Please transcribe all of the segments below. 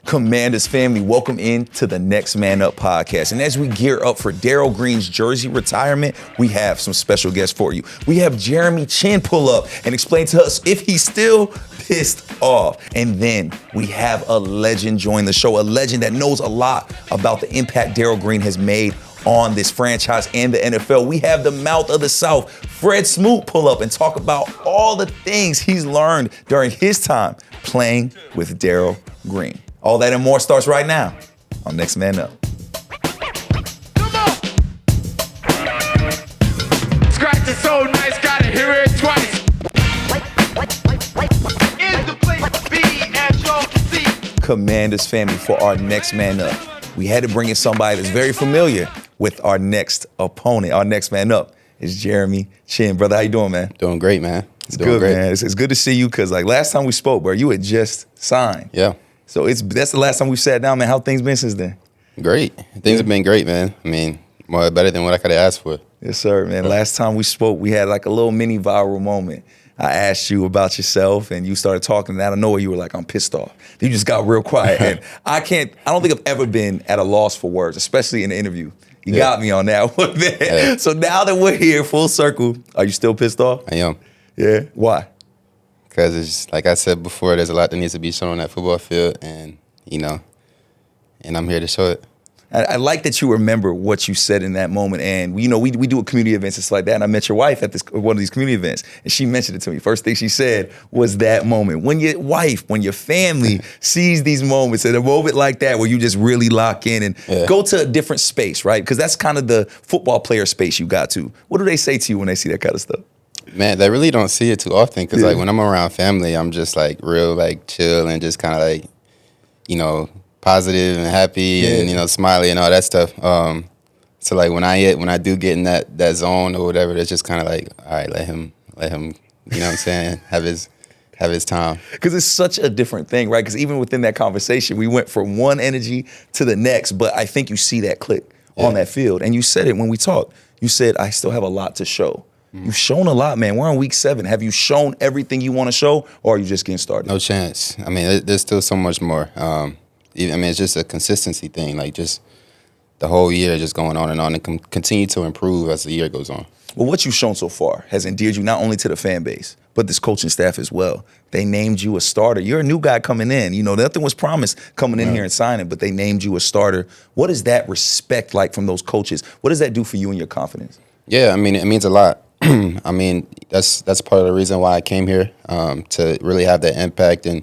Commanders family, welcome in to the Next Man Up podcast. And as we gear up for Darrell Green's jersey retirement, we have some special guests for you. We have Jeremy Chinn pull up and explain to us if he's still pissed off. And then we have a legend join the show, a legend that knows a lot about the impact Darrell Green has made on this franchise and the NFL. We have the mouth of the South, Fred Smoot, pull up and talk about all the things he's learned during his time playing with Darrell Green. All that and more starts right now on Next Man Up. Come on! Scratch is so nice, gotta hear it twice. Is the place to be, as y'all can see. Commanders family, for our Next Man Up, we had to bring in somebody that's very familiar with our next opponent. Our Next Man Up is Jeremy Chinn. Brother, how you doing, man? Doing great, man. It's good, man. It's good to see you because, like, last time we spoke, bro, you had just signed. Yeah. So that's the last time we sat down, man. How things been since then? Great. Things have been great, man. I mean, more better than what I could have asked for. Yes, sir, man. Last time we spoke, we had like a little mini viral moment. I asked you about yourself, and you started talking, and out of nowhere, you were like, I'm pissed off. You just got real quiet. And I don't think I've ever been at a loss for words, especially in an interview. You got me on that one, man. Yeah. So now that we're here, full circle, are you still pissed off? I am. Yeah? Why? Because it's like I said before, there's a lot that needs to be shown on that football field, and and I'm here to show it. I like that you remember what you said in that moment. And we do a community events and stuff like that. And I met your wife at one of these community events, and she mentioned it to me. First thing she said was that moment. When your wife, when your family sees these moments, at a moment like that where you just really lock in and go to a different space, right? Because that's kind of the football player space you got to. What do they say to you when they see that kind of stuff? Man, they really don't see it too often because, like, when I'm around family, I'm just, like, real, like, chill and just kind of, like, positive and happy and, smiley and all that stuff. So, like, when I do get in that zone or whatever, it's just kind of like, all right, let him, you know what I'm saying, have his time. Because it's such a different thing, right? Because even within that conversation, we went from one energy to the next, but I think you see that click on that field. And you said it when we talked. You said, I still have a lot to show. You've shown a lot, man. We're on week 7. Have you shown everything you want to show, or are you just getting started? No chance. I mean, there's still so much more. It's just a consistency thing, like just the whole year just going on and continue to improve as the year goes on. Well, what you've shown so far has endeared you not only to the fan base, but this coaching staff as well. They named you a starter. You're a new guy coming in. Nothing was promised coming in here and signing, but they named you a starter. What is that respect like from those coaches? What does that do for you and your confidence? Yeah, I mean, it means a lot. I mean, that's part of the reason why I came here, to really have that impact and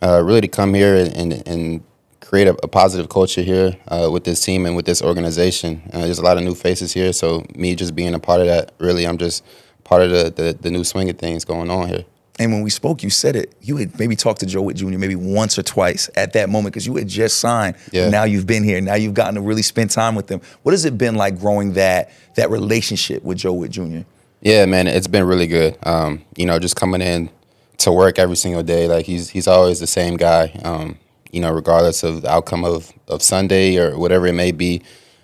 really to come here and create a positive culture here with this team and with this organization. There's a lot of new faces here, so me just being a part of that, really, I'm just part of the new swing of things going on here. And when we spoke, you said it. You had maybe talked to Joe Witt Jr. maybe once or twice at that moment because you had just signed. Yeah. Now you've been here. Now you've gotten to really spend time with them. What has it been like growing that relationship with Joe Witt Jr.? Yeah, man, it's been really good. Just coming in to work every single day, like he's always the same guy. Regardless of the outcome of Sunday or whatever it may be.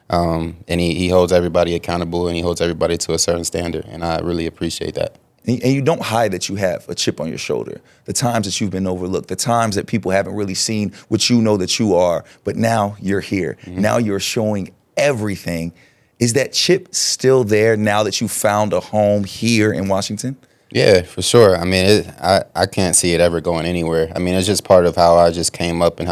And he holds everybody accountable and he holds everybody to a certain standard. And I really appreciate that. And you don't hide that you have a chip on your shoulder. The times that you've been overlooked, the times that people haven't really seen what you know that you are, but now you're here. Mm-hmm. Now you're showing everything. Is that chip still there now that you found a home here in Washington? Yeah, for sure. I mean, I can't see it ever going anywhere. I mean, it's just part of how I just came up and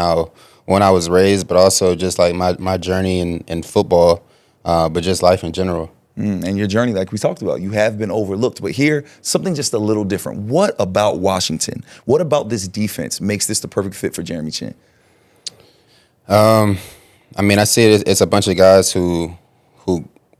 when I was raised, but also just like my journey in football, but just life in general. And your journey, like we talked about, you have been overlooked. But here, something just a little different. What about Washington? What about this defense makes this the perfect fit for Jeremy Chinn? I mean, I see it's a bunch of guys who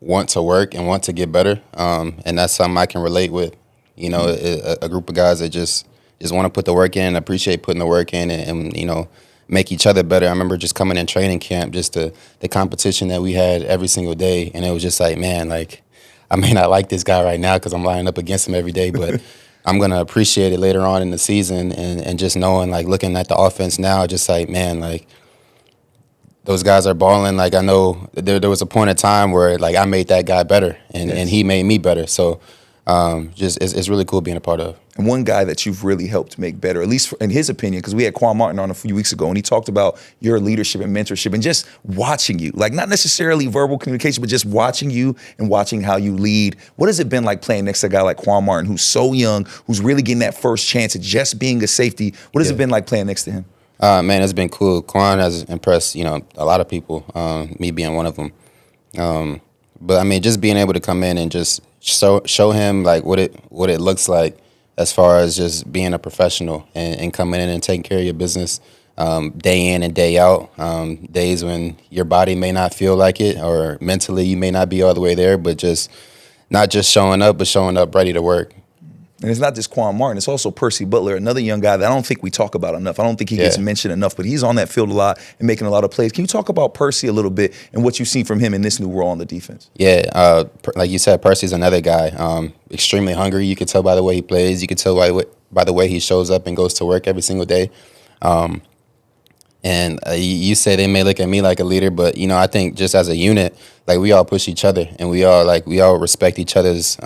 want to work and want to get better, and that's something I can relate with. A group of guys that just want to put the work in, appreciate putting the work in, and make each other better. I remember just coming in training camp, just the competition that we had every single day, and it was just like, man, like, I may not like this guy right now because I'm lining up against him every day, but I'm going to appreciate it later on in the season, and just knowing, like, looking at the offense now, just like, man, like, those guys are balling. Like, I know there was a point in time where, like, I made that guy better, and he made me better. So Just it's really cool being a part of. And one guy that you've really helped make better, at least in his opinion, because we had Quan Martin on a few weeks ago, and he talked about your leadership and mentorship and just watching you, like not necessarily verbal communication, but just watching you and watching how you lead. What has it been like playing next to a guy like Quan Martin, who's so young, who's really getting that first chance at just being a safety? What has it been like playing next to him? Man, it's been cool. Quan has impressed, a lot of people, me being one of them. But I mean, just being able to come in and just show him like what it looks like as far as just being a professional and coming in and taking care of your business day in and day out. Days when your body may not feel like it or mentally you may not be all the way there, but just not just showing up, but showing up ready to work. And it's not just Quan Martin, it's also Percy Butler, another young guy that I don't think we talk about enough. I don't think he gets mentioned enough, but he's on that field a lot and making a lot of plays. Can you talk about Percy a little bit and what you've seen from him in this new role on the defense? Yeah, like you said, Percy's another guy, extremely hungry. You can tell by the way he plays. You can tell by the way he shows up and goes to work every single day. And you say they may look at me like a leader, but, I think just as a unit, like we all push each other and we all respect each other's,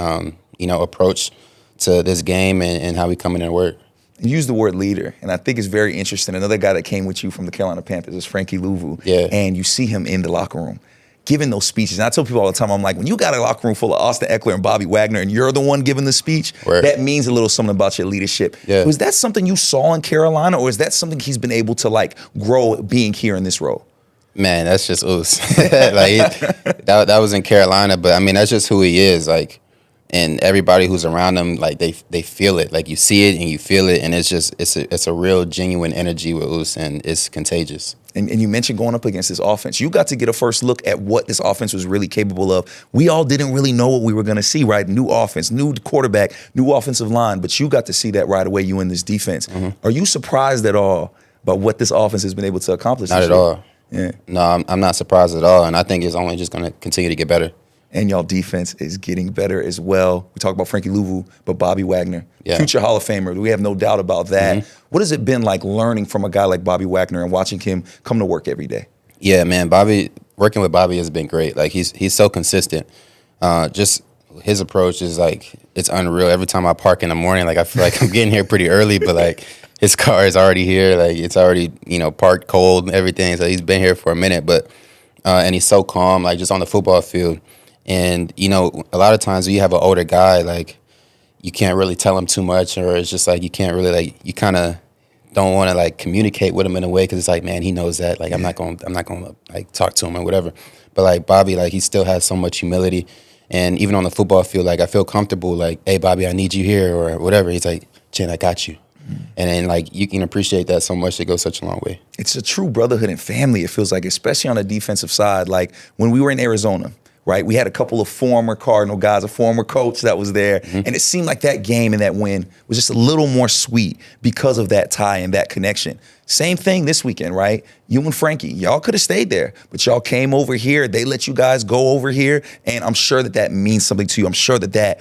approach to this game and how we come in and work. You use the word leader, and I think it's very interesting. Another guy that came with you from the Carolina Panthers is Frankie Louvu. Yeah. And you see him in the locker room giving those speeches. And I tell people all the time, I'm like, when you got a locker room full of Austin Eckler and Bobby Wagner and you're the one giving the speech, that means a little something about your leadership. Yeah. Was that something you saw in Carolina, or is that something he's been able to like grow being here in this role? Man, that's just us. That was in Carolina, but I mean, that's just who he is. Like, and everybody who's around him, like they feel it. Like you see it and you feel it, and it's a real genuine energy with us, and it's contagious. And you mentioned going up against this offense. You got to get a first look at what this offense was really capable of. We all didn't really know what we were going to see, right? New offense, new quarterback, new offensive line, but you got to see that right away, you in this defense. Mm-hmm. Are you surprised at all about what this offense has been able to accomplish Not this at year? all. Yeah. No, I'm not surprised at all, and I think it's only just going to continue to get better. And y'all defense is getting better as well. We talk about Frankie Louvu, but Bobby Wagner, future Hall of Famer. We have no doubt about that. Mm-hmm. What has it been like learning from a guy like Bobby Wagner and watching him come to work every day? Yeah, man, working with Bobby has been great. Like he's so consistent. Just his approach is like, it's unreal. Every time I park in the morning, like I feel like I'm getting here pretty early, but like his car is already here. Like it's already, parked cold and everything. So he's been here for a minute, but and he's so calm, like just on the football field. And, a lot of times when you have an older guy, like, you can't really tell him too much, or it's just like you can't really, like, you kind of don't want to, like, communicate with him in a way because it's like, man, he knows that. Like, I'm not going to, like, talk to him or whatever. But, like, Bobby, like, he still has so much humility. And even on the football field, like, I feel comfortable, like, hey, Bobby, I need you here or whatever. He's like, Chin, I got you. And then, like, you can appreciate that so much. It goes such a long way. It's a true brotherhood and family, it feels like, especially on the defensive side. Like, when we were in Arizona, right, we had a couple of former Cardinal guys, a former coach that was there, and it seemed like that game and that win was just a little more sweet because of that tie and that connection. Same thing this weekend, right? You and Frankie, y'all could have stayed there, but y'all came over here. They let you guys go over here, and I'm sure that means something to you. I'm sure that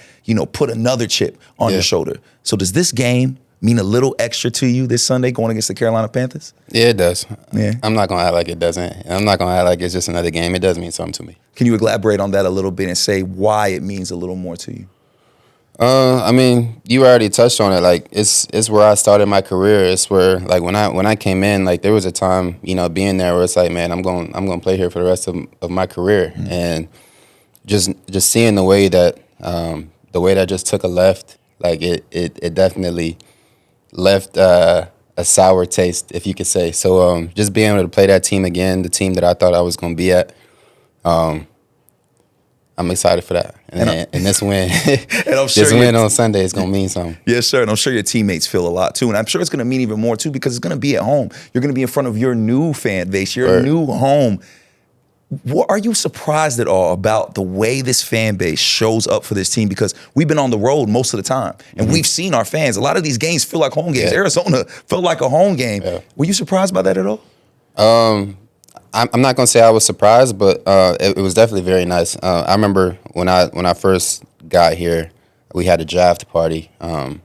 put another chip on your shoulder. So does this game mean a little extra to you this Sunday going against the Carolina Panthers? Yeah, it does. Yeah. I'm not going to act like it doesn't. I'm not going to act like it's just another game. It does mean something to me. Can you elaborate on that a little bit and say why it means a little more to you? I mean, you already touched on it. Like, it's where I started my career. It's where, like, when I came in, like, there was a time, being there where it's like, man, I'm going to play here for the rest of my career. Mm-hmm. And just seeing the way that just took a left, like, it definitely left a sour taste, if you could say. So just being able to play that team again, the team that I thought I was going to be at, I'm excited for that. And this win, and I'm sure this win on Sunday is going to mean something. Yes, sir. And I'm sure your teammates feel a lot, too. And I'm sure it's going to mean even more, too, because it's going to be at home. You're going to be in front of your new fan base, your new home. What are you surprised at all about the way this fan base shows up for this team? Because we've been on the road most of the time, and we've seen our fans. A lot of these games feel like home games. Yeah. Arizona felt like a home game. Yeah. Were you surprised by that at all? I'm not gonna say I was surprised, but it was definitely very nice. I remember when I first got here, we had a draft party, and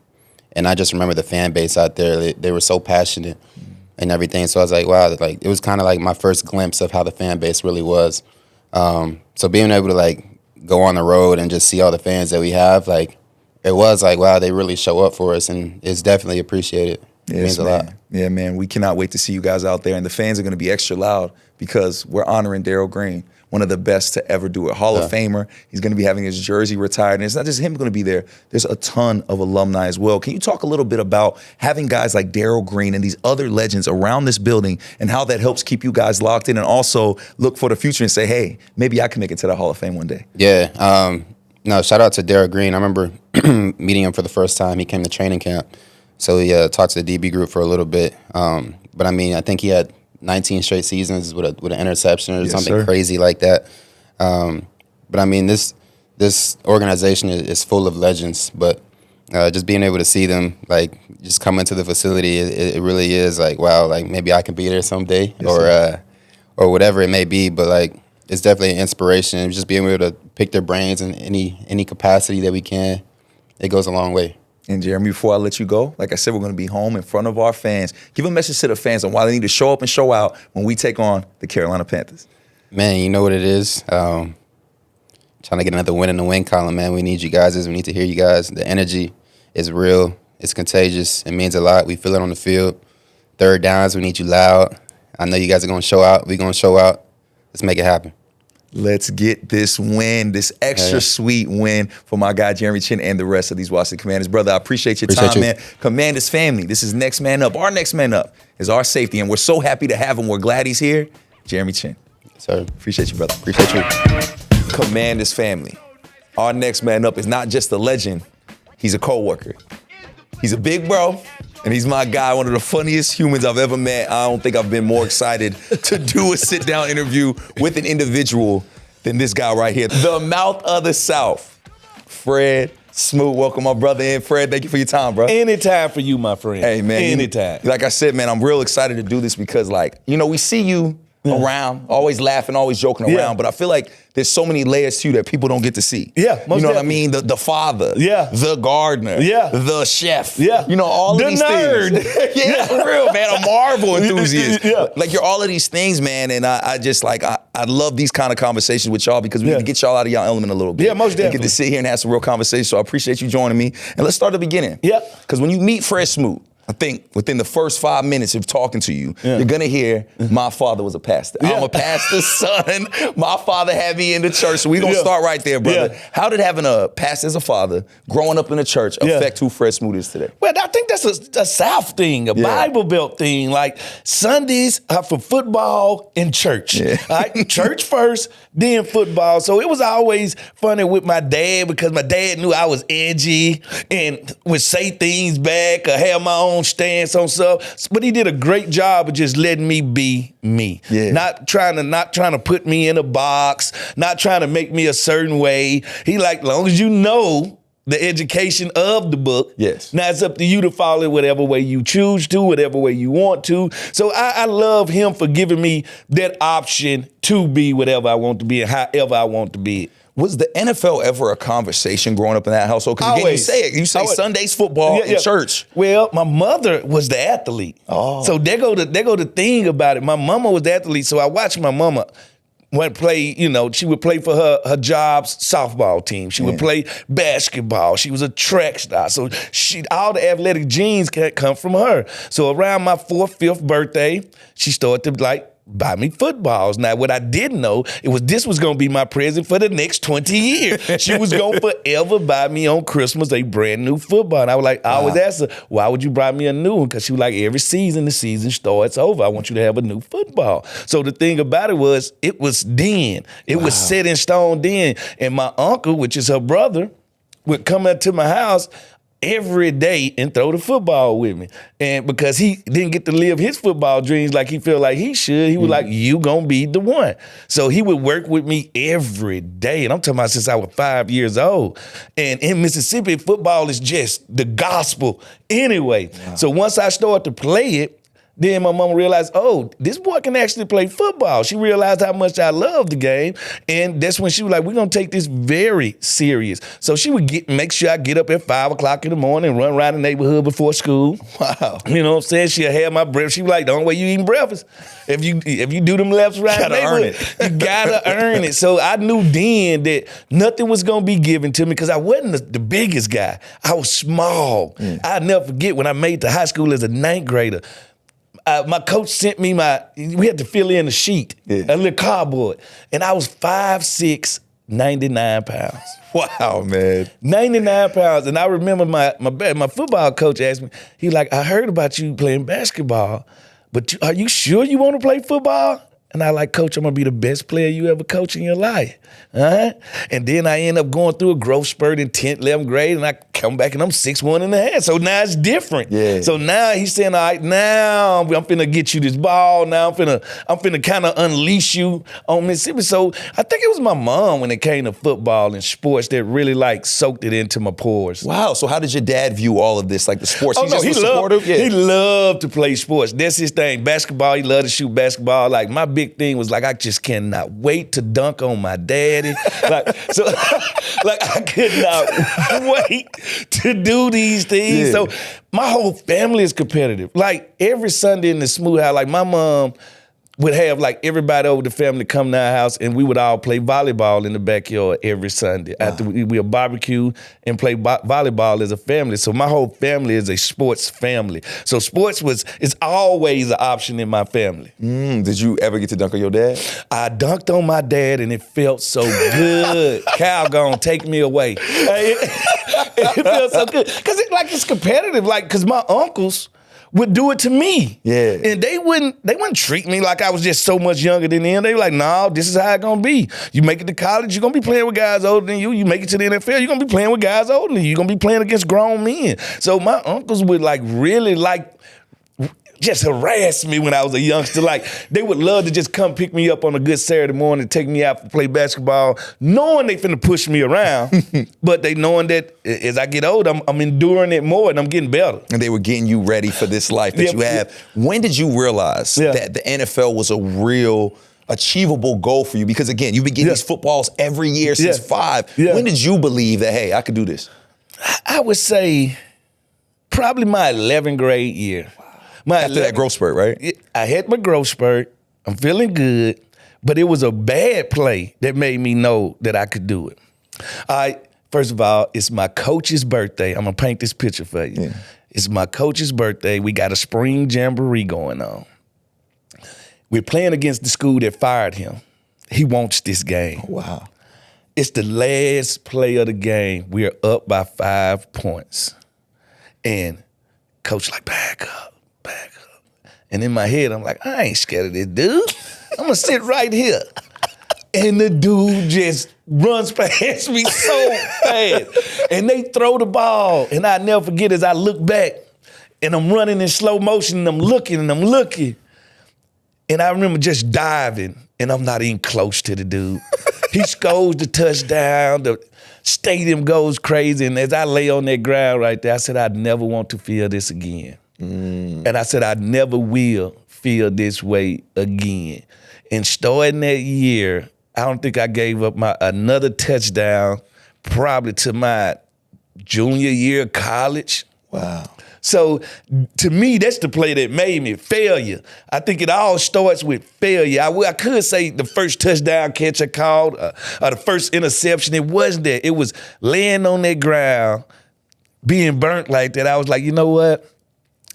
I just remember the fan base out there. They were so passionate and everything. So I was like, wow, like it was kind of like my first glimpse of how the fan base really was. So being able to like go on the road and just see all the fans that we have, like it was like, wow, they really show up for us, and it's definitely appreciated. It means a lot. Yeah, man. We cannot wait to see you guys out there, and the fans are going to be extra loud because we're honoring Darrell Green, one of the best to ever do it. Hall of Famer. He's going to be having his jersey retired, and it's not just him going to be there. There's a ton of alumni as well. Can you talk a little bit about having guys like Darrell Green and these other legends around this building and how that helps keep you guys locked in and also look for the future and say, hey, maybe I can make it to the Hall of Fame one day? Yeah. No, shout out to Darrell Green. I remember meeting him for the first time. He came to training camp. So he talked to the DB group for a little bit. But I mean, I think he had 19 straight seasons with an interception or something crazy like that. But I mean, this organization is full of legends. But just being able to see them, like, just come into the facility, it really is like, wow, like maybe I can be there someday, or whatever it may be. But like, it's definitely an inspiration. Just being able to pick their brains in any capacity that we can, it goes a long way. And Jeremy, before I let you go, like I said, we're going to be home in front of our fans. Give a message to the fans on why they need to show up and show out when we take on the Carolina Panthers. Man, you know what it is. Trying to get another win in the win column, man. We need you guys. We need to hear you guys. The energy is real. It's contagious. It means a lot. We feel it on the field. Third downs, we need you loud. I know you guys are going to show out. We're going to show out. Let's make it happen. Let's get this win, this extra sweet win for my guy, Jeremy Chinn, and the rest of these Washington Commanders. Brother, I appreciate your time, man. Commanders family, this is Next Man Up. Our next man up is our safety, and we're so happy to have him. We're glad he's here. Jeremy Chinn. Sir. Appreciate you, brother. Appreciate you. Commanders family. Our next man up is not just a legend, he's a co-worker. He's a big bro, and he's my guy, one of the funniest humans I've ever met. I don't think I've been more excited to do a sit-down interview with an individual than this guy right here. The mouth of the South, Fred Smoot. Welcome, my brother in. Fred, thank you for your time, bro. Anytime for you, my friend. Hey, man. Anytime. Like I said, man, I'm real excited to do this because, like, you know, we see you around, always laughing, always joking around, but I feel like there's so many layers to you that people don't get to see. Yeah, most you know definitely. what I mean? The father, the gardener, the chef, you know, all of these nerd. things. For real, man, a Marvel enthusiast. Like, you're all of these things, man, and I just, like, I love these kind of conversations with y'all because we need to get y'all out of y'all element a little bit. Yeah, most definitely. And get to sit here and have some real conversation, so I appreciate you joining me. And let's start at the beginning. Yeah. Because when you meet Fred Smoot, I think within the first 5 minutes of talking to you, you're gonna hear, my father was a pastor. I'm a pastor's son. My father had me in the church. So we're gonna start right there, brother. How did having a pastor as a father, growing up in the church, affect who Fred Smoot is today? Well, I think that's a South thing, a Bible Belt thing. Like, Sundays are for football and church. Right? Church first, then football. So it was always funny with my dad because my dad knew I was edgy and would say things back or have my own stance on stuff. But he did a great job of just letting me be me. Not trying to put me in a box, not trying to make me a certain way. He like, as long as you know the education of the book. Now it's up to you to follow it whatever way you choose to, whatever way you want to. So I love him for giving me that option to be whatever I want to be and however I want to be it. Was the NFL ever a conversation growing up in that household? Because again, you say it. You say Sundays football in church. Well, my mother was the athlete. So there go the thing about it. My mama was the athlete, so I watched my mama play, you know, she would play for her job's softball team. She would play basketball. She was a track star. So all the athletic genes come from her. So around my 4th, 5th birthday, she started to, like, buy me footballs. Now, what I didn't know, this was going to be my present for the next 20 years. She was going to forever buy me on Christmas a brand new football. And I was like, I always asked her, why would you buy me a new one? Because she was like, every season, the season starts over. I want you to have a new football. So the thing about it was then. It was set in stone then. And my uncle, which is her brother, would come up to my house every day and throw the football with me. And because he didn't get to live his football dreams like he felt like he should, he was like, you gonna be the one. So he would work with me every day. And I'm talking about since I was 5 years old. And in Mississippi, football is just the gospel anyway. So once I started to play it, Then my mama realized, oh, this boy can actually play football. She realized how much I loved the game. And that's when she was like, we're going to take this very serious. So she would make sure I get up at 5 o'clock in the morning, run around the neighborhood before school. Wow. You know what I'm saying? She'll have my breakfast. She was like, the only way you eating breakfast, if you do them laps around the neighborhood, you gotta earn it. So I knew then that nothing was going to be given to me because I wasn't the biggest guy. I was small. I'll never forget when I made it to high school as a 9th grader. My coach sent me we had to fill in a sheet, a little cardboard, and I was 5'6", 99 pounds. Wow, man. 99 pounds. And I remember my football coach asked me, he was like, I heard about you playing basketball, but are you sure you want to play football? And I like, Coach, I'm going to be the best player you ever coach in your life. And then I end up going through a growth spurt in 10th, 11th grade, and I come back and I'm 6'1.5". So now it's different. Yeah. So now he's saying, all right, now I'm finna get you this ball. Now I'm finna kind of unleash you on Mississippi. So I think it was my mom when it came to football and sports that really like soaked it into my pores. Wow. So how did your dad view all of this, like the sports? Oh, He no, just he was loved, supportive? Yeah. he loved to play sports. That's his thing. Basketball, he loved to shoot basketball. Like my big thing was like, I just cannot wait to dunk on my daddy. like I could not wait to do these things. Yeah. So my whole family is competitive. Like every Sunday in the Smoot house, like my mom would have like everybody over the family come to our house and we would all play volleyball in the backyard every Sunday. After we would barbecue and play volleyball as a family. So my whole family is a sports family. So sports is always an option in my family. Did you ever get to dunk on your dad? I dunked on my dad and it felt so good. Cal gonna take me away. It felt so good. Cause it's competitive. Like, cause my uncles would do it to me. Yeah. And they wouldn't treat me like I was just so much younger than them. They were like, no, this is how it's gonna be. You make it to college, you're gonna be playing with guys older than you. You make it to the NFL, you're gonna be playing with guys older than you. You're gonna be playing against grown men. So my uncles would like really like just harass me when I was a youngster. Like, they would love to just come pick me up on a good Saturday morning and take me out to play basketball, knowing they finna push me around, but they knowing that as I get older, I'm enduring it more and I'm getting better. And they were getting you ready for this life that you have. When did you realize that the NFL was a real achievable goal for you? Because again, you've been getting these footballs every year since 5. When did you believe that, hey, I could do this? I would say probably my 11th grade year. After that growth spurt, right? I had my growth spurt. I'm feeling good, but it was a bad play that made me know that I could do it. All right, first of all, it's my coach's birthday. I'm gonna paint this picture for you. Yeah. It's my coach's birthday. We got a spring jamboree going on. We're playing against the school that fired him. He wants this game. Oh, wow. It's the last play of the game. We're up by 5 points. And coach like, back up. And in my head, I'm like, I ain't scared of this dude. I'm gonna sit right here. And the dude just runs past me so fast. And they throw the ball. And I never forget as I look back and I'm running in slow motion and I'm looking. And I remember just diving and I'm not even close to the dude. He scores the touchdown. The stadium goes crazy. And as I lay on that ground right there, I said, I'd never want to feel this again. And I said, I never will feel this way again. And starting that year, I don't think I gave up another touchdown probably to my junior year of college. Wow. So to me, that's the play that made me failure. I think it all starts with failure. I could say the first touchdown catch I called or the first interception. It wasn't that. It was laying on that ground, being burnt like that. I was like, you know what?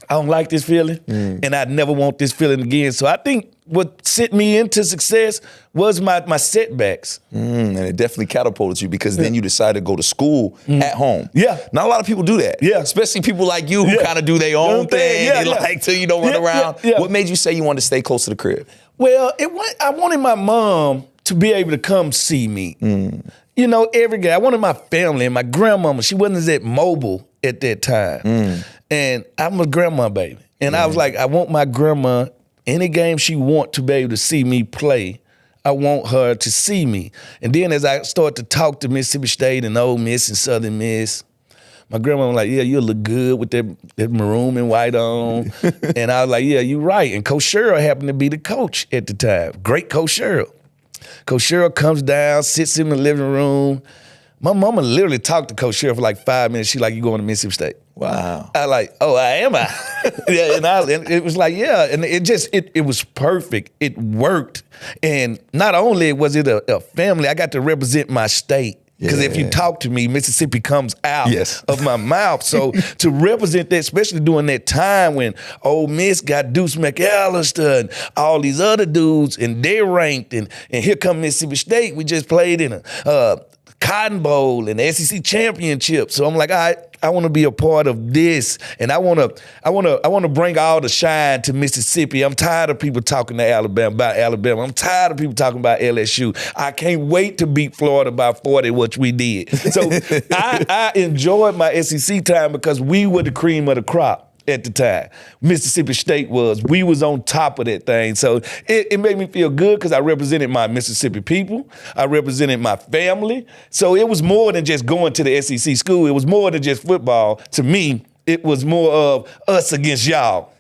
I don't like this feeling, and I never want this feeling again. So I think what sent me into success was my setbacks. And it definitely catapulted you because then you decided to go to school at home. Yeah. Not a lot of people do that. Yeah. Especially people like you who kind of do their own thing. They like to, run around. What made you say you wanted to stay close to the crib? Well, I wanted my mom to be able to come see me. You know, every day. I wanted my family and my grandmama. She wasn't that mobile at that time. And I'm a grandma baby. And I was like, I want my grandma, any game she want to be able to see me play, I want her to see me. And then as I start to talk to Mississippi State and Ole Miss and Southern Miss, My grandma was like, yeah, you look good with that maroon and white on. And I was like, yeah, you're right. And Coach Sherrill happened to be the coach at the time. Great Coach Sherrill. Coach Sherrill comes down, sits in the living room. My mama literally talked to Coach Sherrill for like 5 minutes. She like, you going to Mississippi State? Wow. I like, oh, I am. Yeah, and it was like, yeah, and it was perfect. It worked, and not only was it a family, I got to represent my state. Because if you talk to me, Mississippi comes out of my mouth. So to represent that, especially during that time when Ole Miss got Deuce McAllister and all these other dudes, and they're ranked, and here come Mississippi State. We just played in a Cotton Bowl and the SEC championship. So I'm like, I want to be a part of this, and I want to bring all the shine to Mississippi. I'm tired of people talking to about Alabama. I'm tired of people talking about LSU. I can't wait to beat Florida by 40, which we did. So I enjoyed my SEC time because we were the cream of the crop at the time. Mississippi State we was on top of that thing. So it made me feel good because I represented my Mississippi people. I represented my family. So it was more than just going to the SEC school. It was more than just football. To me, it was more of us against y'all.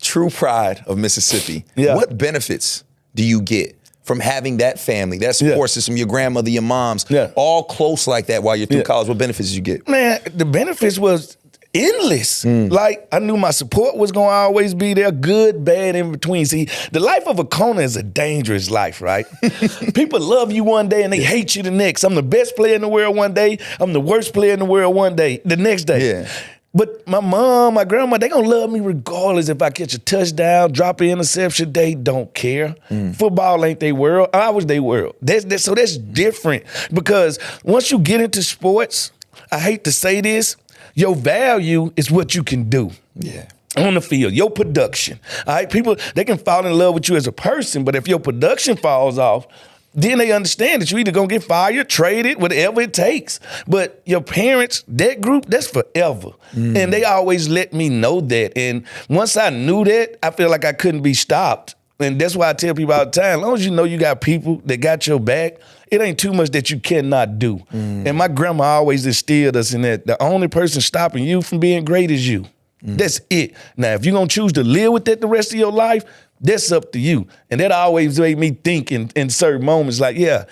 True pride of Mississippi. Yeah. What benefits do you get from having that family, that support system, your grandmother, your moms, all close like that while you're through college? What benefits did you get? Man, the benefits was endless. Like, I knew my support was going to always be there, good, bad, in between. See, the life of a Kona is a dangerous life, right? People love you one day and they hate you the next. I'm the best player in the world one day. I'm the worst player in the world the next day. Yeah. But my mom, my grandma, they gonna love me regardless if I catch a touchdown, drop an interception. They don't care. Football ain't their world. I was their world. So that's different because once you get into sports, I hate to say this, your value is what you can do. Yeah. On the field, your production. All right, people, they can fall in love with you as a person, but if your production falls off, then they understand that you're either gonna get fired, traded, whatever it takes. But your parents, that group, that's forever. And they always let me know that. And once I knew that, I feel like I couldn't be stopped. And that's why I tell people all the time, as long as you know you got people that got your back, it ain't too much that you cannot do. And my grandma always instilled us in that the only person stopping you from being great is you. That's it. Now, if you're going to choose to live with that the rest of your life, that's up to you. And that always made me think in certain moments like, yeah,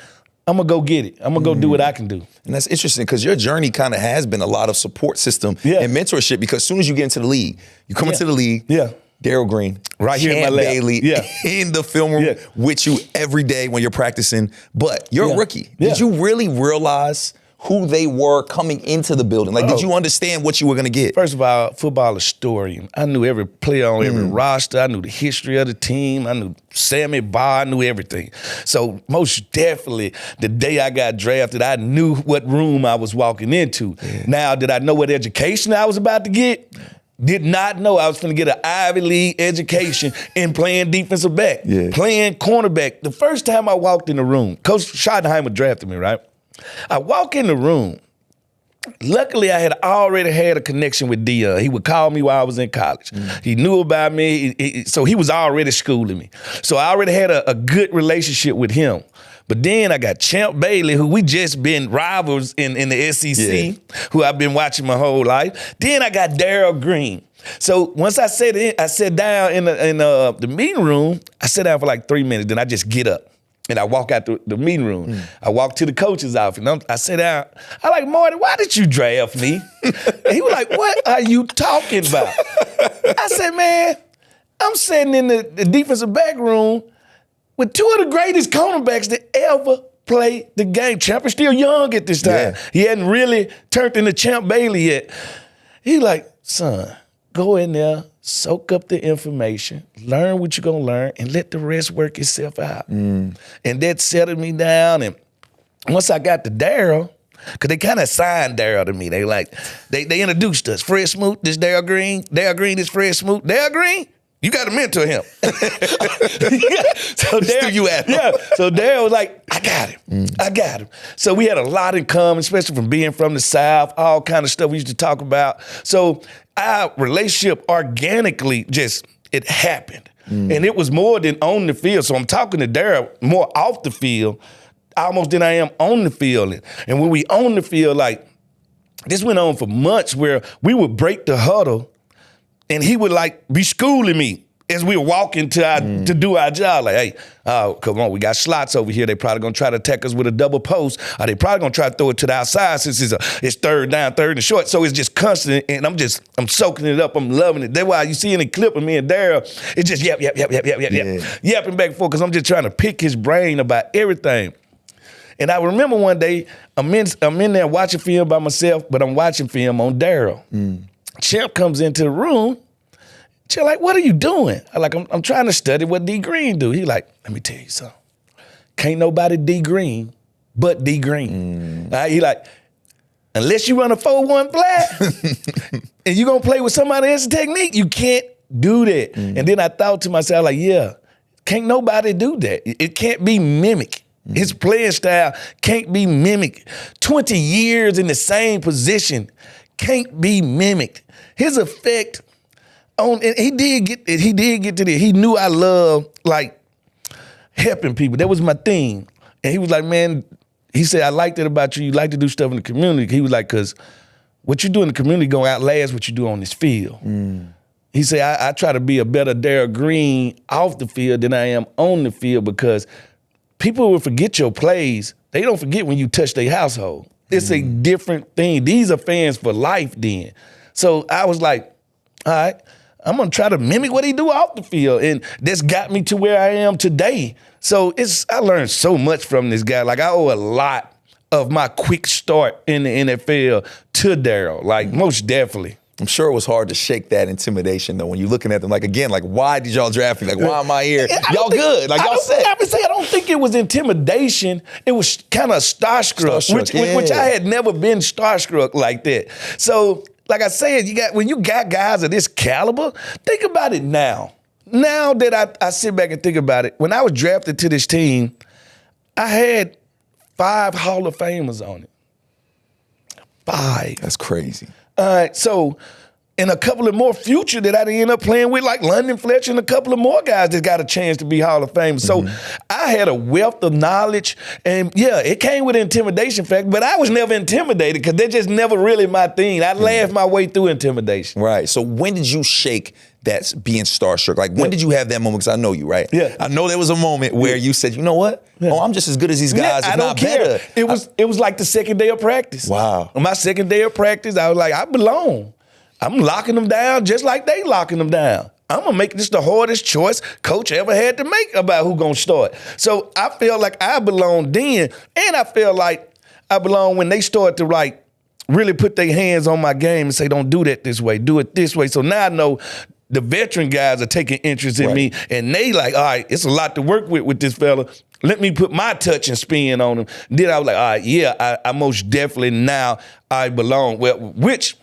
I'm going to go get it. I'm going to go do what I can do. And that's interesting because your journey kind of has been a lot of support system and mentorship because as soon as you get into the league, you come into the league. Yeah. Darrell Green, right here in my lap. Bailey, in the film room with you every day when you're practicing. But you're a rookie. Did you really realize who they were coming into the building? Like, did you understand what you were going to get? First of all, football historian. I knew every player on every roster. I knew the history of the team. I knew Sammy Barr. I knew everything. So most definitely, the day I got drafted, I knew what room I was walking into. Now, did I know what education I was about to get? Did not know I was going to get an Ivy League education in playing defensive back, playing cornerback. The first time I walked in the room, Coach Schottenheimer drafted me, right? I walk in the room. Luckily, I had already had a connection with Dion. He would call me while I was in college. He knew about me, so he was already schooling me. So I already had a good relationship with him. But then I got Champ Bailey, who we just been rivals in the SEC, who I've been watching my whole life. Then I got Darrell Green. So once I sat down in the meeting room, I sat down for like 3 minutes, then I just get up. And I walk out the meeting room. I walk to the coach's office. And I sit down. I like, Marty, why did you draft me? And he was like, what are you talking about? I said, man, I'm sitting in the defensive back room with two of the greatest cornerbacks that ever played the game. Champ is still young at this time. He hadn't really turned into Champ Bailey yet. He like, son, go in there, soak up the information, learn what you're going to learn, and let the rest work itself out. And that settled me down. And once I got to Darrell, because they kind of signed Darrell to me. They introduced us. Fred Smoot, this Darrell Green. Darrell Green, this Fred Smoot. Darrell Green, you got to mentor him. So Darrell was like, I got him. I got him. So we had a lot in common, especially from being from the South, all kind of stuff we used to talk about. So our relationship organically it happened. And it was more than on the field. So I'm talking to Darrell more off the field almost than I am on the field. And when we on the field, like, this went on for months where we would break the huddle and he would like be schooling me as we were walking to do our job. Like, hey, come on, we got slots over here. They probably gonna try to attack us with a double post. Or they probably gonna try to throw it to the outside since it's third down, third and short. So it's just constant, and I'm soaking it up. I'm loving it. That's why you see in the clip of me and Darrell, it's just yap, yapping back and forth because I'm just trying to pick his brain about everything. And I remember one day, I'm in there watching film by myself, but I'm watching film on Darrell. Champ comes into the room. Champ like, what are you doing? I'm trying to study what D Green do. He like, let me tell you something. Can't nobody D Green but D Green. He like, unless you run a 4-1 flat and you gonna play with somebody else's technique, you can't do that. And then I thought to myself, like, yeah, can't nobody do that. It can't be mimicked. His playing style can't be mimicked. 20 years in the same position can't be mimicked. His effect on, and he did get to this. He knew I loved like helping people. That was my thing. And he was like, man, he said, I liked it about you. You like to do stuff in the community. He was like, because what you do in the community gonna outlast what you do on this field. He said, I try to be a better Darrell Green off the field than I am on the field because people will forget your plays. They don't forget when you touch their household. It's a different thing. These are fans for life then. So I was like, all right, I'm gonna try to mimic what he do off the field. And that's got me to where I am today. So I learned so much from this guy. Like I owe a lot of my quick start in the NFL to Darrell, like most definitely. I'm sure it was hard to shake that intimidation though when you're looking at them. Like again, like why did y'all draft me? Like why am I here? Y'all good? Like y'all said. I don't think it was intimidation. It was kind of starstruck, which I had never been starstruck like that. So like I said, when you got guys of this caliber, think about it now. Now that I sit back and think about it, when I was drafted to this team, I had 5 Hall of Famers on it. 5. That's crazy. All right, so, and a couple of more future that I didn't end up playing with, like London Fletcher and a couple of more guys that got a chance to be Hall of Fame. So I had a wealth of knowledge, and yeah, it came with an intimidation factor, but I was never intimidated because they're just never really my thing. I laughed my way through intimidation. Right, so when did you shake that being starstruck? Like when did you have that moment? Because I know you, right? Yeah. I know there was a moment where you said, you know what? Oh, I'm just as good as these guys, if I not don't care. better. It was like the second day of practice. Wow. On my second day of practice, I was like, I belong. I'm locking them down just like they locking them down. I'm gonna make this the hardest choice coach ever had to make about who gonna start. So I felt like I belonged then, and I felt like I belong when they start to like really put their hands on my game and say, don't do that this way, do it this way. So now I know the veteran guys are taking interest in me, and they like, all right, it's a lot to work with this fella. Let me put my touch and spin on him. Then I was like, all right, yeah, I most definitely now I belong. Well, which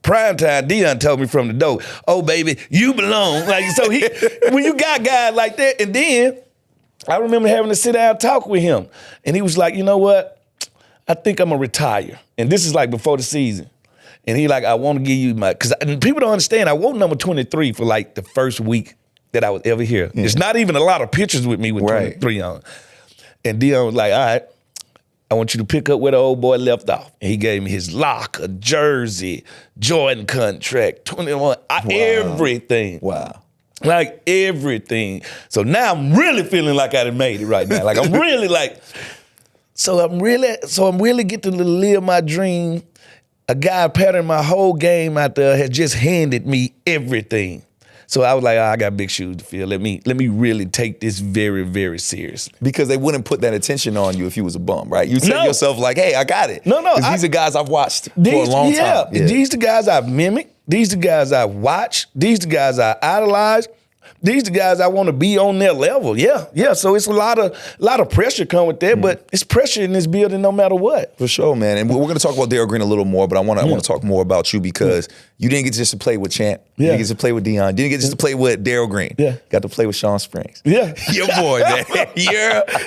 primetime Dion told me from the door, oh, baby, you belong. Like, so when you got guys like that, and then I remember having to sit down and talk with him, and he was like, you know what? I think I'm gonna retire. And this is like before the season. And he like, I want to give you because people don't understand, I wore number 23 for like the first week that I was ever here. There's not even a lot of pictures with me with 23 on. And Dion was like, all right, I want you to pick up where the old boy left off. And he gave me his locker, jersey, Jordan contract, 21, everything. Wow. Like everything. So now I'm really feeling like I done made it right now. Like I'm really like, so I'm really getting to live my dream. A guy patterned my whole game out there has just handed me everything. So I was like, I got big shoes to fill. Let me really take this very, very seriously. Because they wouldn't put that attention on you if you was a bum, right? You tell yourself like, hey, I got it. No. These are guys I've watched for a long time. Yeah. These the guys I've mimicked. These the guys I watch. These the guys I idolize. These the guys I want to be on their level. Yeah. So it's a lot of pressure come with that, but it's pressure in this building no matter what. For sure, man. And we're going to talk about Darrell Green a little more, but I want to talk more about you because you didn't get just to play with Champ. You didn't get to play with Dion. Didn't get just to play with Darrell Green. Yeah. Got to play with Sean Springs. Yeah. Your boy, man.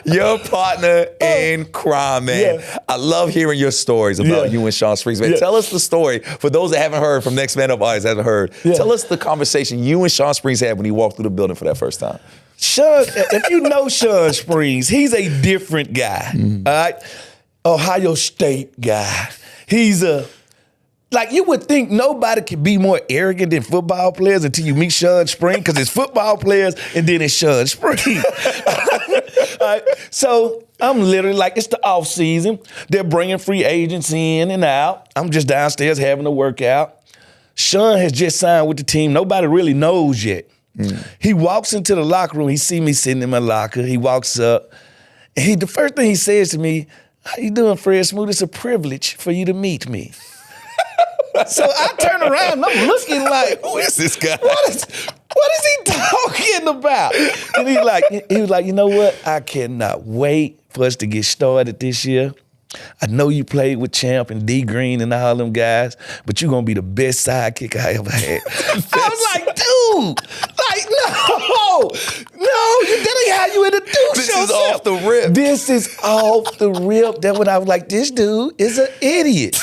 Your partner in crime, man. Yeah. I love hearing your stories about you and Sean Springs, man. Tell us the story. For those that haven't heard from Next Man Up Audience, haven't heard, tell us the conversation you and Sean Springs had when he walked through the building for that first time. Sean, if you know Sean Springs, he's a different guy. All right? Ohio State guy. He's a Like, you would think nobody could be more arrogant than football players until you meet Sean Spring, because it's football players and then it's Sean Spring. So I'm literally like, it's the off season. They're bringing free agents in and out. I'm just downstairs having a workout. Sean has just signed with the team. Nobody really knows yet. He walks into the locker room. He see me sitting in my locker. He walks up. And the first thing he says to me, "How you doing, Fred Smoot? It's a privilege for you to meet me." So I turn around and I'm looking like, Who is this guy? What is he talking about? And he was like, you know what? I cannot wait for us to get started this year. I know you played with Champ and D Green and all them guys, but you're gonna be the best sidekick I ever had. I was like, dude, like, no, that ain't how you introduce yourself. This is off the rip. This is off the rip. Then when I was like, this dude is an idiot.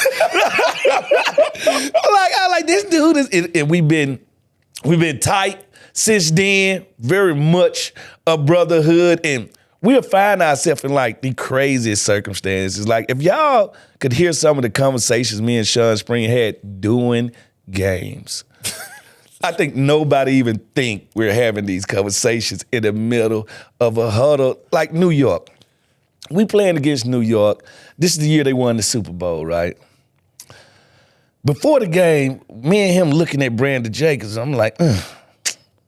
I like this dude is, and we've been tight since then. Very much a brotherhood, and we'll find ourselves in like the craziest circumstances. Like, if y'all could hear some of the conversations me and Sean Spring had doing games, I think nobody even think we're having these conversations in the middle of a huddle. Like New York, we playing against New York. This is the year they won the Super Bowl, right? Before the game, me and him looking at Brandon Jacobs, I'm like,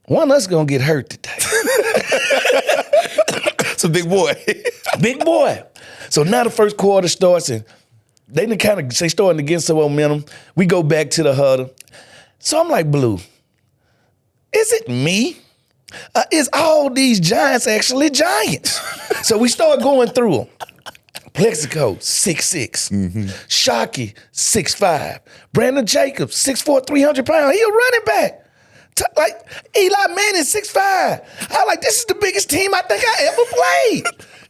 one of us gonna get hurt today. It's a big boy. Big boy. So now the first quarter starts, and they starting to get some momentum. We go back to the huddle. So I'm like, Blue, is it me? Is all these Giants actually Giants? So we start going through them. Plexico, 6'6". Shockey, 6'5". Brandon Jacobs, 6'4", 300 pounds. He a running back. Like, Eli Manning, 6'5". I like, this is the biggest team I think I ever played.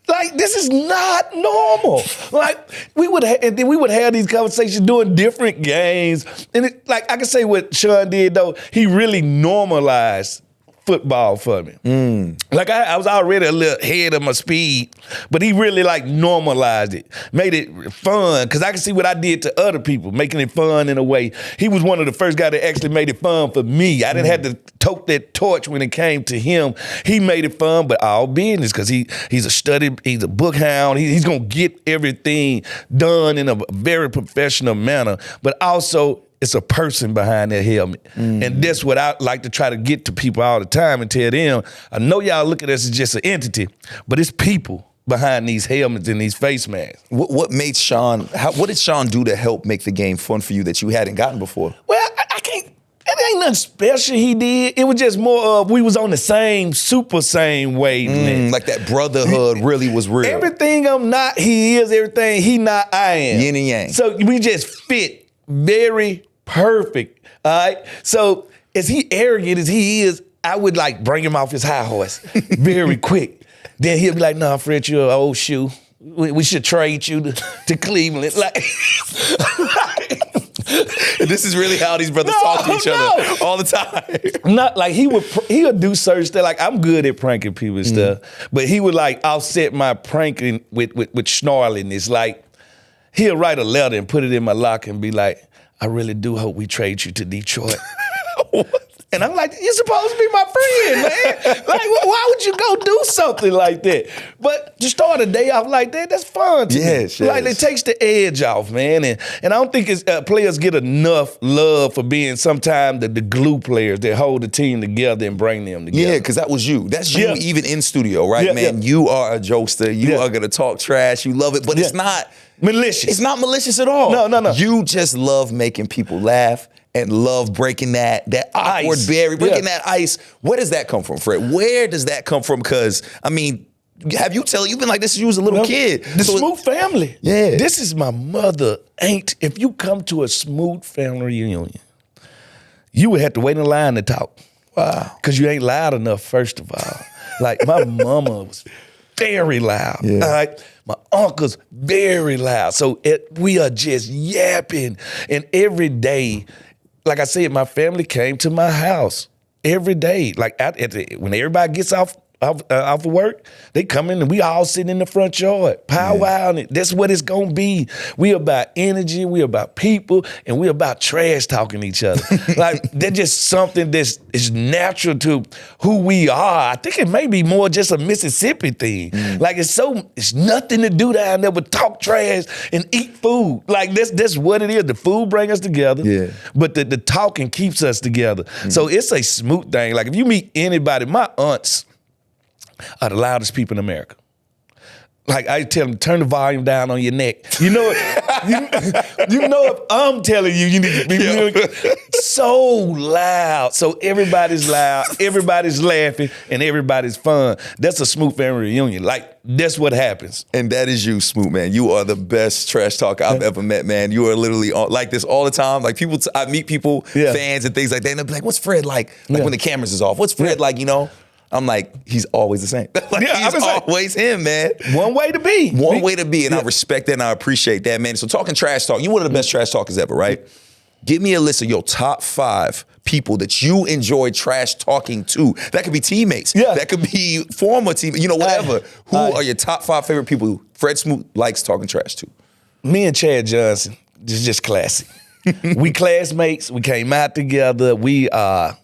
Like, this is not normal. Like, we would have these conversations doing different games. And like, I can say what Sean did, though. He really normalized football for me. Like, I was already a little ahead of my speed, but he really like normalized it, made it fun, because I can see what I did to other people, making it fun in a way. He was one of the first guys that actually made it fun for me. I didn't have to tote that torch when it came to him. He made it fun, but all business, because he's a book hound. He's going to get everything done in a very professional manner, but also it's a person behind that helmet. And that's what I like to try to get to people all the time and tell them, I know y'all look at us as just an entity, but it's people behind these helmets and these face masks. What made Sean, what did Sean do to help make the game fun for you that you hadn't gotten before? Well, I can't, it ain't nothing special he did. It was just more of, we was on the same wavelength. Like that brotherhood really was real. Everything I'm not, he is. Everything he not, I am. Yin and yang. So we just fit very perfect, all right? So as he arrogant as he is, I would like bring him off his high horse very quick. Then he'll be like, nah, Fred, you're an old shoe. We should trade you to Cleveland. Like, this is really how these brothers talk to each other all the time. Not like he would do certain stuff. Like, I'm good at pranking people and stuff, but he would like offset my pranking with snarling. It's like, he'll write a letter and put it in my locker and be like, I really do hope we trade you to Detroit. And I'm like, you're supposed to be my friend, man. Like, why would you go do something like that? But to start a day off like that, that's fun to me. Like, it takes the edge off, man. And I don't think players get enough love for being sometimes the glue players that hold the team together and bring them together. Yeah, because that was you. That's you even in studio, right, man? You are a jokester. You are going to talk trash. You love it, but it's not malicious. It's not malicious at all. No. You just love making people laugh and love breaking that awkward barrier, breaking that ice. Where does that come from, Fred? Where does that come from? Because, I mean, you've been like this since you was a little kid. The Smoot family. Yeah. This is my mother. If you come to a Smoot family reunion, you would have to wait in line to talk. Wow. Because you ain't loud enough, first of all. Like, my mama was very loud. Yeah. All right? My uncle's very loud. So we are just yapping. And every day, like I said, my family came to my house every day. Like when everybody gets off off of work, they come in and we all sitting in the front yard, powwow. That's what it's gonna be. We about energy, we about people, and we about trash talking each other. Like they're just something that's is natural to who we are. I think it may be more just a Mississippi thing. Like it's nothing to do down there but talk trash and eat food. Like that's what it is. The food brings us together, but the talking keeps us together. So it's a smooth thing. Like if you meet anybody, my aunts are the loudest people in America. Like I tell them, turn the volume down on your neck. You know, you know if I'm telling you, you need to be so loud. So everybody's loud, everybody's laughing, and everybody's fun. That's a Smoot family reunion. Like that's what happens. And that is you, Smoot, man. You are the best trash talker I've ever met, man. You are literally like this all the time. Like people, I meet people, fans and things like that, and they'll be like, "What's Fred like?" Like when the cameras is off. What's Fred like? You know. I'm like, he's always the same. Like, he's always him, man. One way to be. One way to be, and I respect that and I appreciate that, man. So talking trash talk, you're one of the best trash talkers ever, right? Give me a list of your top 5 people that you enjoy trash talking to. That could be teammates. Yeah. That could be former teammates, you know, whatever. Who are your top 5 favorite people who Fred Smoot likes talking trash to? Me and Chad Johnson, this is just classic. We classmates, we came out together. We are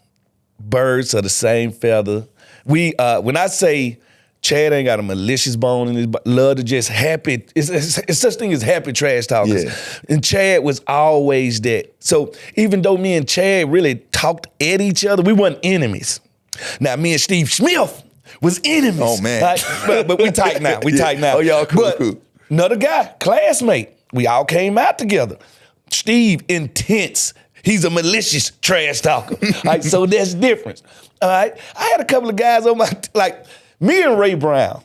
birds of the same feather. We when I say Chad ain't got a malicious bone in his love to just happy, it's such thing as happy trash talkers. Yeah. And Chad was always that. So even though me and Chad really talked at each other, we weren't enemies. Now me and Steve Smith was enemies. Oh man. Right? But we tight now. We tight now. Oh y'all cool. Another guy, classmate. We all came out together. Steve, intense. He's a malicious trash talker. Right? So there's difference. All right. I had a couple of guys on my, like me and Ray Brown,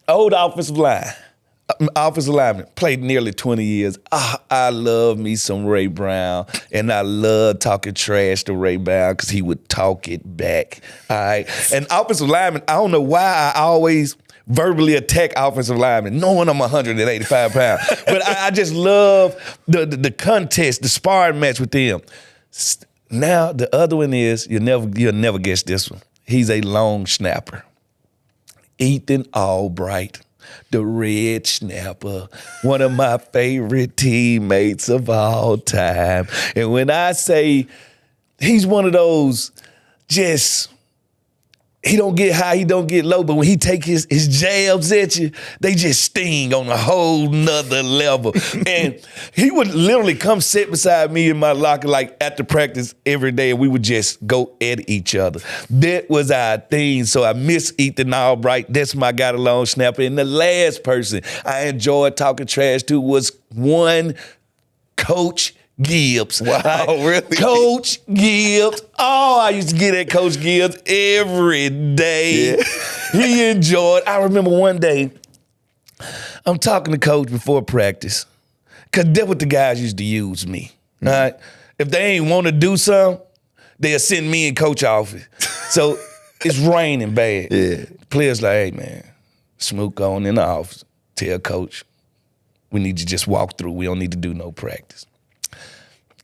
old offensive lineman, played nearly 20 years. I love me some Ray Brown, and I love talking trash to Ray Brown because he would talk it back. All right. And offensive lineman, I don't know why I always verbally attack offensive linemen, knowing I'm 185 pounds. But I just love the contest, the sparring match with them. Now, the other one is, you'll never guess this one. He's a long snapper. Ethan Albright, the red snapper, one of my favorite teammates of all time. And when I say he's one of those he don't get high, he don't get low, but when he take his jabs at you, they just sting on a whole nother level. And he would literally come sit beside me in my locker like after practice every day, and we would just go at each other. That was our thing. So I miss Ethan Albright. That's my guy, the long snapper. And the last person I enjoyed talking trash to was one Coach Gibbs. Wow, really? Coach Gibbs. Oh, I used to get at Coach Gibbs every day. Yeah. He enjoyed. I remember one day, I'm talking to Coach before practice, because that's what the guys used to use me. Mm-hmm. All right? If they ain't want to do something, they'll send me in Coach office. So it's raining bad. Yeah. The players like, hey, man, Smoot on in the office. Tell Coach, we need you to just walk through. We don't need to do no practice.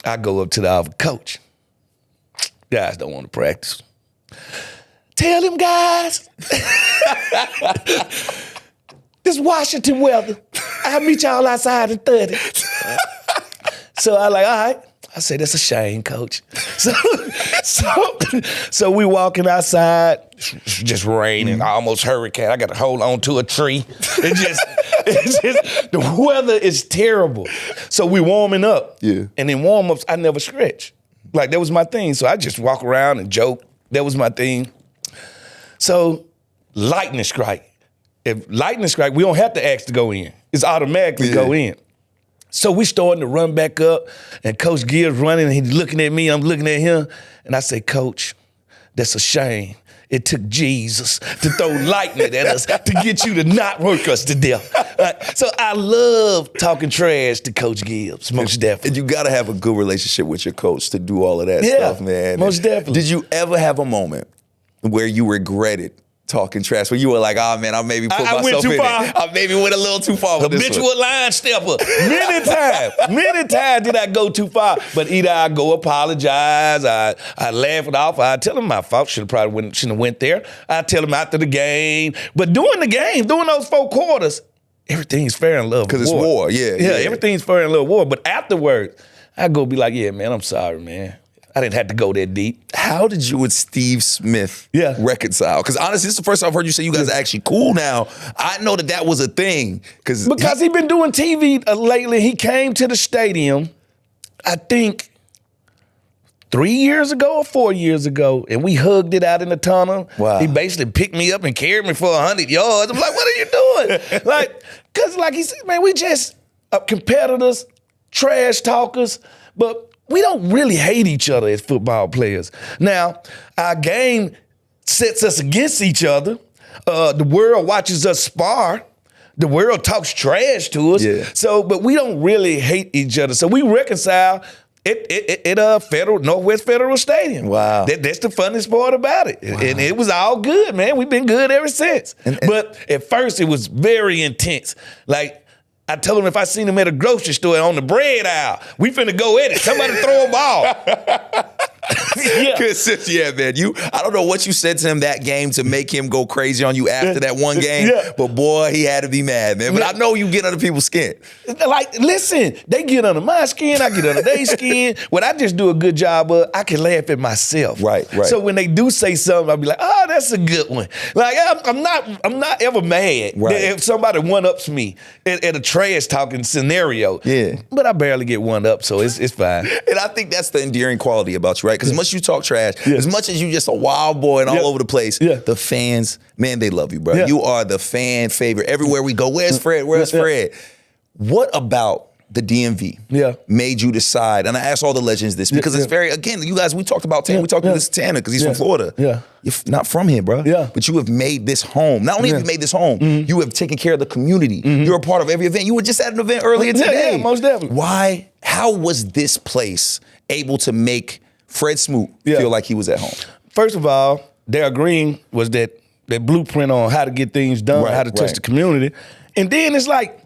I go up to the office, Coach, guys don't want to practice. Tell them guys, this Washington weather, I'll meet y'all outside in 30. So I like, all right. I say, that's a shame, Coach. So we walking outside, it's just raining, almost hurricane. I got to hold on to a tree. It's just, the weather is terrible. So we warming up. Yeah. And in warm-ups, I never stretch. Like, that was my thing. So I just walk around and joke. That was my thing. So lightning strike. If lightning strike, we don't have to ask to go in. It's automatically go in. So we starting to run back up, and Coach Gibbs running, and he's looking at me, I'm looking at him, and I say, Coach, that's a shame. It took Jesus to throw lightning at us to get you to not work us to death. So I love talking trash to Coach Gibbs, most definitely. And you got to have a good relationship with your coach to do all of that stuff, man. Most definitely. Did you ever have a moment where you regretted talking trash when you were like, oh man, I maybe put I myself went too in far. it. I maybe went a little too far with this one. Habitual line stepper. Many times did I go too far. But either I go apologize, I laugh it off, I tell him my fault, shouldn't have went there. I tell him after the game. But during the game, during those 4 quarters, everything's fair and love. Because it's war, yeah. Everything's fair and love war. But afterwards, I go be like, yeah, man, I'm sorry, man. I didn't have to go that deep. How did you and Steve Smith reconcile? Because honestly, this is the first time I've heard you say you guys are actually cool now. I know that was a thing. Because he been doing TV lately. He came to the stadium, I think, 3 years ago or 4 years ago, and we hugged it out in the tunnel. Wow. He basically picked me up and carried me for 100 yards. I'm like, what are you doing? Because he said, man, we just competitors, trash talkers, but we don't really hate each other as football players. Now, our game sets us against each other. The world watches us spar. The world talks trash to us. Yeah. But we don't really hate each other. So we reconcile at Northwest Federal Stadium. Wow. That's the funnest part about it. Wow. And it was all good, man. We've been good ever since. But at first, it was very intense. I told him if I seen him at a grocery store on the bread aisle, we finna go at it. Somebody throw a ball. Yeah, man. I don't know what you said to him that game to make him go crazy on you after that one game, but boy, he had to be mad, man. But I know you get under people's skin. Listen, they get under my skin, I get under their skin. What I just do a good job of, I can laugh at myself. Right. So when they do say something, I'll be like, oh, that's a good one. I'm not ever mad if somebody one-ups me at a trash talking scenario. Yeah. But I barely get one up, so it's fine. And I think that's the endearing quality about you, right? Because as much as you talk trash, as much as you just a wild boy and all over the place, the fans, man, they love you, bro. You are the fan favorite. Everywhere we go, where's Fred? Where's Fred? What about the DMV made you decide? And I ask all the legends this because it's very, again, you guys, we talked about Tanner. We talked about this Tanner because he's from Florida. Yeah. You're not from here, bro. Yeah. But you have made this home. Not only have you made this home, you have taken care of the community. You're a part of every event. You were just at an event earlier today. Yeah, most definitely. Why? How was this place able to make Fred Smoot feel like he was at home? First of all, Darrell Green was that blueprint on how to get things done, how to touch the community. And then it's like,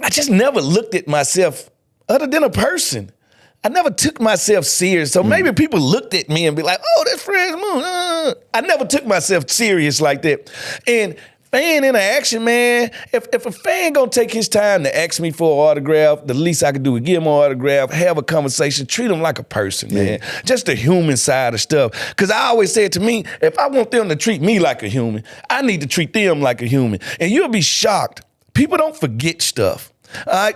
I just never looked at myself other than a person. I never took myself serious. So maybe people looked at me and be like, oh, that's Fred Smoot. I never took myself serious like that. And fan interaction, man, if a fan gonna take his time to ask me for an autograph, the least I could do is give him an autograph, have a conversation, treat him like a person, man. Just the human side of stuff. Because I always said to me, if I want them to treat me like a human, I need to treat them like a human. And you'll be shocked. People don't forget stuff.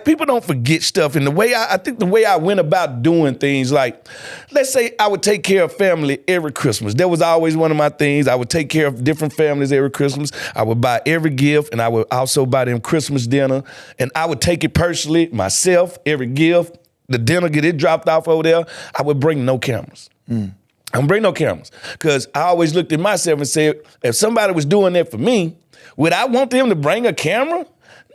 People don't forget stuff. And the way I think the way I went about doing things, like, let's say I would take care of family every Christmas. That was always one of my things. I would take care of different families every Christmas. I would buy every gift, and I would also buy them Christmas dinner. And I would take it personally, myself, every gift. The dinner, get it dropped off over there. I would bring no cameras. I don't bring no cameras. Because I always looked at myself and said, if somebody was doing that for me, would I want them to bring a camera?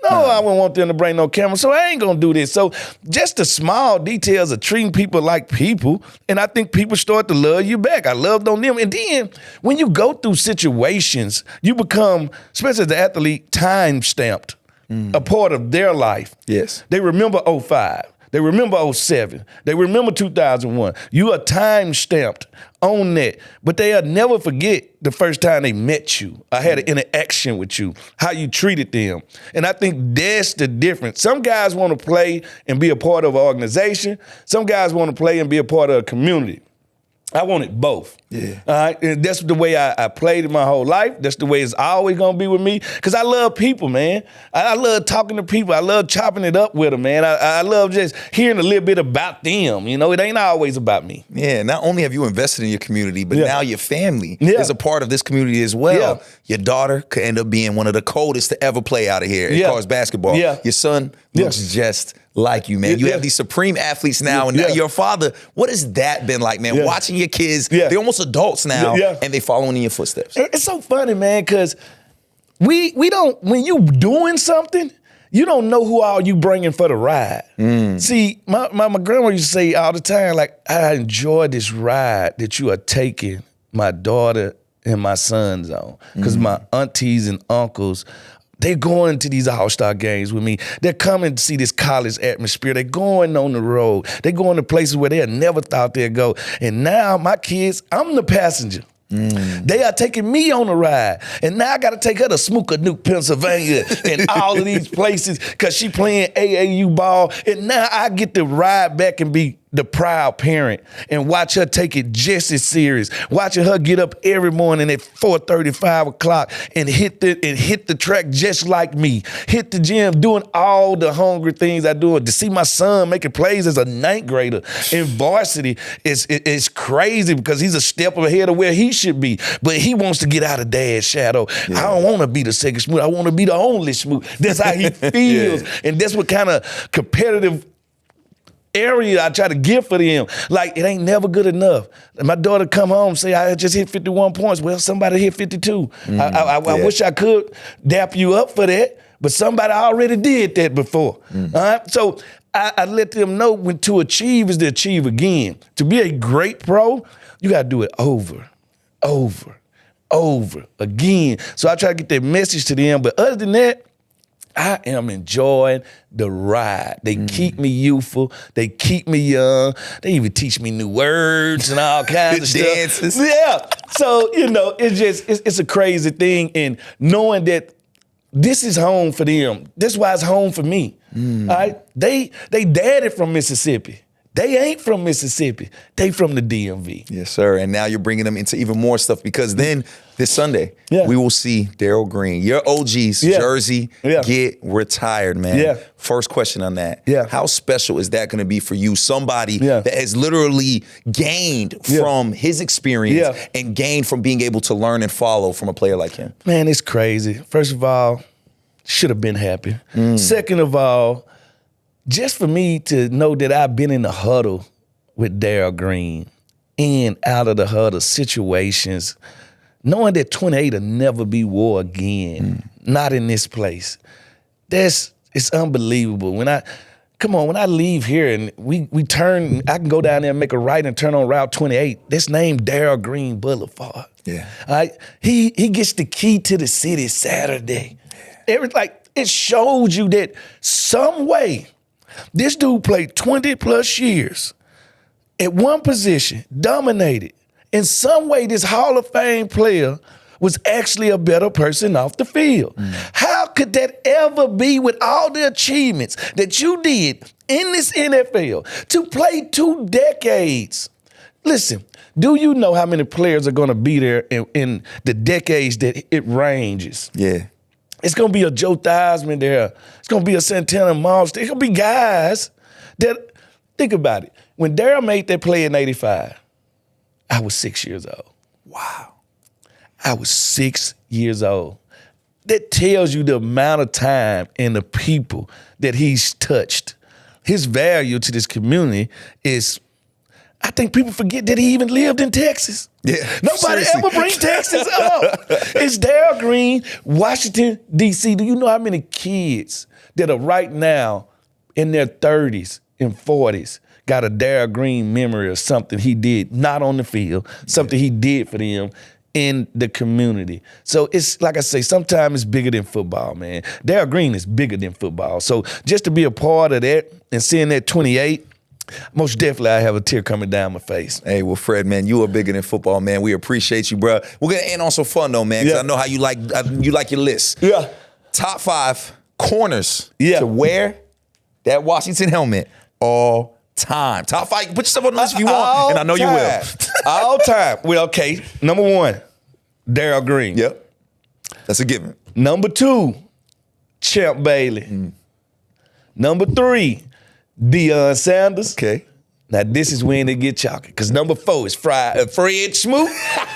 No, I wouldn't want them to bring no camera, so I ain't gonna do this. So just the small details of treating people like people, and I think people start to love you back. I loved on them. And then when you go through situations, you become, especially as an athlete, time-stamped, a part of their life. Yes. They remember 05. They remember 07. They remember 2001. You are time-stamped on that. But they'll never forget the first time they met you. I had an interaction with you, how you treated them. And I think that's the difference. Some guys want to play and be a part of an organization. Some guys want to play and be a part of a community. I wanted both. Yeah. All right. And that's the way I played it my whole life. That's the way it's always gonna be with me. Cause I love people, man. I love talking to people. I love chopping it up with them, man. I love just hearing a little bit about them. You know, it ain't always about me. Yeah. Not only have you invested in your community, but now your family is a part of this community as well. Your daughter could end up being one of the coldest to ever play out of here as far as basketball. Your son looks just like you, man. You have these supreme athletes now, and now your father. What has that been like, man? Watching your kids, they're almost adults now, and they following in your footsteps. It's so funny, man, because we don't, when you doing something, you don't know who all you bringing for the ride. See, my grandma used to say all the time, like, I enjoy this ride that you are taking my daughter in my son's zone. Because my aunties and uncles, they're going to these All-Star games with me. They're coming to see this college atmosphere. They're going on the road. They're going to places where they never thought they'd go. And now my kids, I'm the passenger. They are taking me on a ride. And now I got to take her to Smookanook, Pennsylvania and all of these places because she playing AAU ball. And now I get to ride back and be the proud parent and watch her take it just as serious. Watching her get up every morning at 4:30, 5 o'clock and hit the track just like me. Hit the gym, doing all the hungry things I do. To see my son making plays as a ninth grader in varsity is crazy because he's a step ahead of where he should be. But he wants to get out of dad's shadow. I don't want to be the second Smoot. I want to be the only Smoot. That's how he feels. And that's what kind of competitive area I try to give for them. Like, it ain't never good enough. My daughter come home and say, I just hit 51 points. Well, somebody hit 52. I wish I could dap you up for that, but somebody already did that before. All right? So I let them know when to achieve is to achieve again. To be a great pro, you got to do it over again. So I try to get that message to them. But other than that, I am enjoying the ride. They keep me youthful. They keep me young. They even teach me new words and all kinds of stuff. Dances. Yeah. So, it's a crazy thing. And knowing that this is home for them. That's why it's home for me. All right? They daddy from Mississippi. They ain't from Mississippi. They from the DMV. Yes, sir. And now you're bringing them into even more stuff because then this Sunday, we will see Darrell Green, your OG's jersey, get retired, man. Yeah. First question on that. Yeah. How special is that going to be for you? Somebody that has literally gained from his experience and gained from being able to learn and follow from a player like him. Man, it's crazy. First of all, should have been happy. Second of all, just for me to know that I've been in the huddle with Darrell Green, in, out of the huddle situations, knowing that 28 will never be war again, not in this place. It's unbelievable. When I leave here and we turn, I can go down there and make a right and turn on Route 28. That's named Darrell Green Boulevard. Yeah. All right? He gets the key to the city Saturday. It shows you that some way, this dude played 20 plus years at one position, dominated. In some way, this Hall of Fame player was actually a better person off the field. How could that ever be with all the achievements that you did in this NFL to play 2 decades? Listen, do you know how many players are going to be there in the decades that it ranges? Yeah. It's going to be a Joe Theismann there. It's going to be a Santana Moss. There's going to be guys that, think about it. When Darrell made that play in 85, I was 6 years old. Wow. I was 6 years old. That tells you the amount of time and the people that he's touched. His value to this community is, I think people forget that he even lived in Texas. Yeah, Nobody seriously. ever bring Texas up. It's Darrell Green, Washington, D.C. Do you know how many kids that are right now in their 30s and 40s got a Darrell Green memory of something he did, not on the field, something he did for them in the community? So it's, like I say, sometimes it's bigger than football, man. Darrell Green is bigger than football. So just to be a part of that and seeing that 28, most definitely I have a tear coming down my face. Hey, well, Fred, man, you are bigger than football, man. We appreciate you, bro. We're going to end on some fun, though, man, because I know how you like your list. Yeah. Top 5 corners to wear that Washington helmet all time. Top 5. Put yourself on the list if you want, and I know you will. All time. Well, okay. Number 1, Darrell Green. Yep. That's a given. Number 2, Champ Bailey. Number 3, Deion Sanders. Okay. Now, this is when they get chalky, because number 4 is Fred Smoot.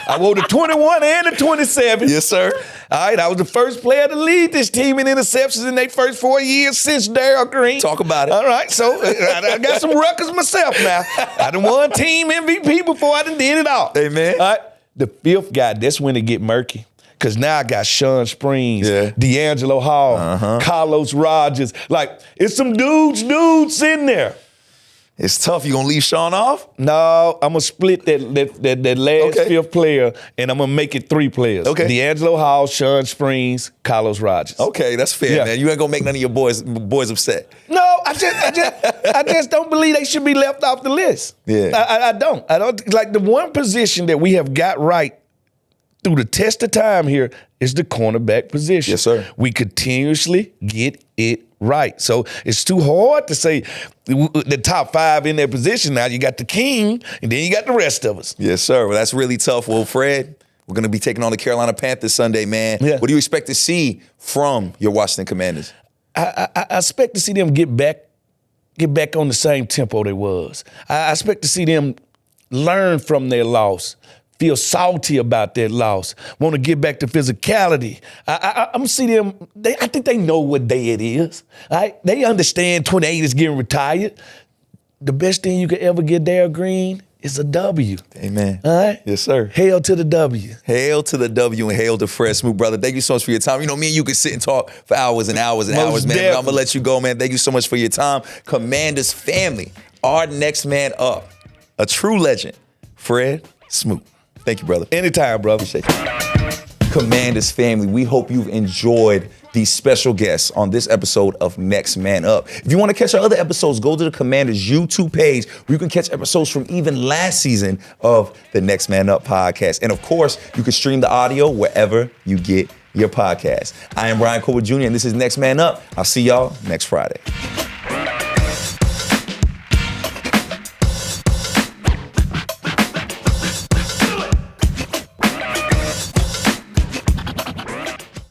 I wore the 21 and the 27. Yes, sir. All right, I was the first player to lead this team in interceptions in their first 4 years since Darrell Green. Talk about it. All right, so I got some records myself now. I done won team MVP before I done did it all. Hey, man. All right, the 5th guy, that's when it get murky. Because now I got Sean Springs, D'Angelo Hall, Carlos Rogers. Like, it's some dudes in there. It's tough. You gonna leave Sean off? No, I'm gonna split that last fifth player, and I'm gonna make it 3 players. Okay. D'Angelo Hall, Sean Springs, Carlos Rogers. Okay, that's fair, Yeah. man. You ain't gonna make none of your boys upset. No, I just don't believe they should be left off the list. Yeah. I don't. I don't like the one position that we have got right through the test of time here is the cornerback position. Yes, sir. We continuously get it right. So it's too hard to say the top 5 in their position. Now you got the king, and then you got the rest of us. Yes, sir. Well, that's really tough. Well, Fred, we're gonna be taking on the Carolina Panthers Sunday, man. Yeah. What do you expect to see from your Washington Commanders? I expect to see them get back on the same tempo they was. I expect to see them learn from their loss, feel salty about their loss, want to get back to physicality. I'm gonna see them. I think they know what day it is. Right? They understand 28 is getting retired. The best thing you could ever get, Darrell Green, is a W. Amen. All right? Yes, sir. Hail to the W. Hail to the W and hail to Fred Smoot, brother. Thank you so much for your time. You know, me and you can sit and talk for hours and hours and Most hours, man. But I'm definitely. gonna let you go, man. Thank you so much for your time. Commanders family, our next man up, a true legend, Fred Smoot. Thank you, brother. Anytime, brother. Appreciate you. Commanders family, we hope you've enjoyed these special guests on this episode of Next Man Up. If you want to catch our other episodes, go to the Commanders YouTube page where you can catch episodes from even last season of the Next Man Up podcast. And of course, you can stream the audio wherever you get your podcast. I am Brian Cole Jr. and this is Next Man Up. I'll see y'all next Friday.